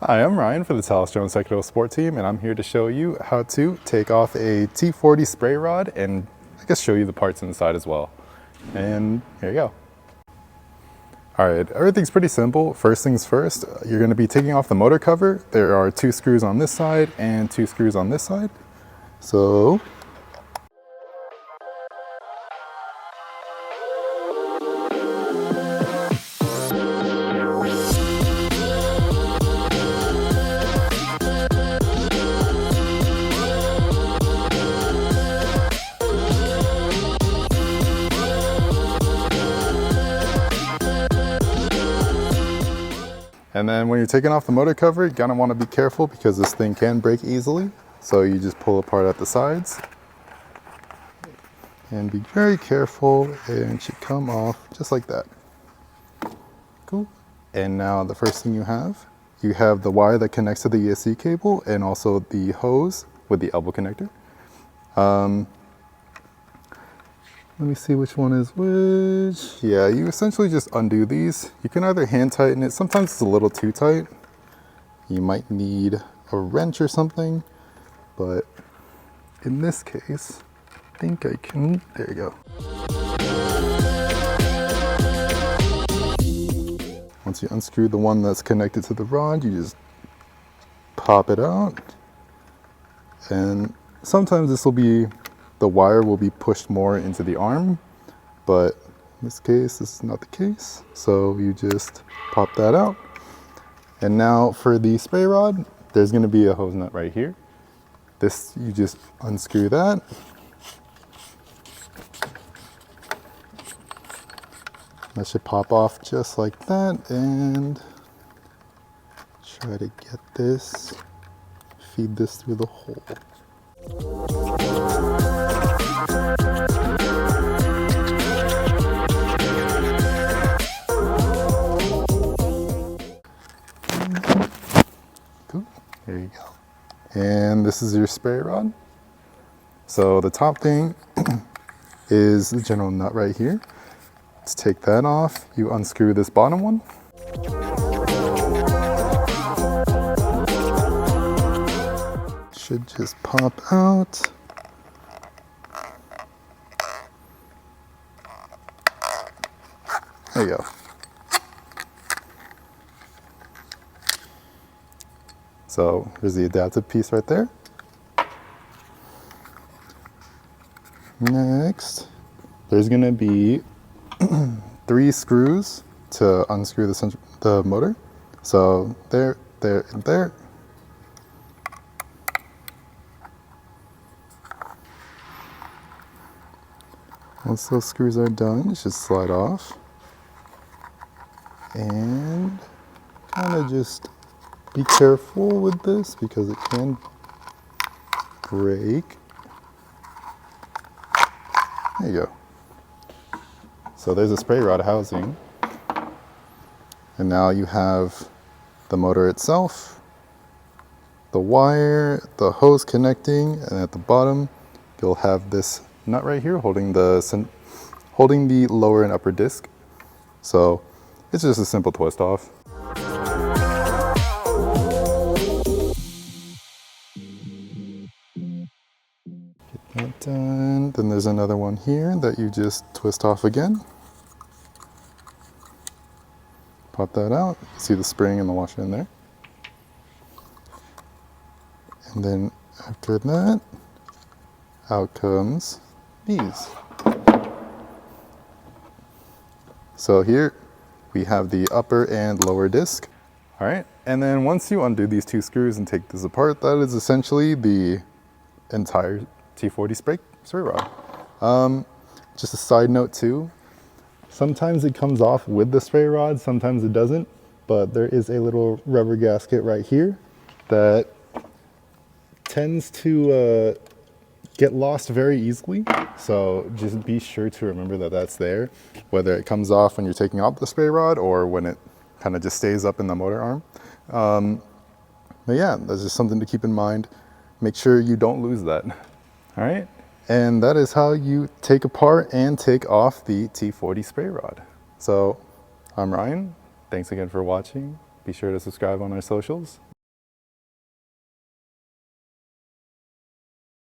Hi, I'm Ryan for the Talos Drones Technical Support Team, and I'm here to show you how to take off a T40 Spray Rod and I guess show you the parts inside as well. And here you go. All right, everything's pretty simple. First things first, you're going to be taking off the motor cover. There are 2 screws on this side and 2 screws on this side. So and then when you're taking off the motor cover, you're gonna want to be careful because this thing can break easily. So you just pull apart at the sides and be very careful, and it should come off just like that. Cool. And now the first thing you have the wire that connects to the ESC cable and also the hose with the elbow connector. Let me see which one is which. Yeah, you essentially just undo these. You can either hand tighten it. Sometimes it's a little too tight. You might need a wrench or something, but in this case, I think I can, there you go. Once you unscrew the one that's connected to the rod, you just pop it out. And sometimes the wire will be pushed more into the arm, but in this case, this is not the case. So you just pop that out. And now for the spray rod, there's gonna be a hose nut right here. This, you just unscrew that. That should pop off just like that, and try to get this, feed this through the hole. Cool. There you go. And this is your spray rod. So the top thing is the general nut right here. Let's take that off. You unscrew this bottom one. Should just pop out. There you go. So here's the adaptive piece right there. Next, there's gonna be 3 screws to unscrew the motor. So there, there, and there. Once those screws are done, it should slide off. And kind of just be careful with this because it can break. There you go. So there's a spray rod housing. And now you have the motor itself, the wire, the hose connecting, and at the bottom, you'll have this nut right here holding the lower and upper disc. So it's just a simple twist off. Get that done. Then there's another one here that you just twist off again. Pop that out. See the spring and the washer in there. And then after that, out comes these. So here we have the upper and lower disc. All right, and then once you undo these 2 screws and take this apart, that is essentially the entire T40 spray rod. Just a side note too, sometimes it comes off with the spray rod, sometimes it doesn't, but there is a little rubber gasket right here that tends to get lost very easily. So just be sure to remember that that's there, whether it comes off when you're taking out the spray rod or when it kind of just stays up in the motor arm. But yeah, that's just something to keep in mind. Make sure you don't lose that. All right, and that is how you take apart and take off the T40 spray rod. So I'm Ryan. Thanks again for watching. Be sure to subscribe on our socials.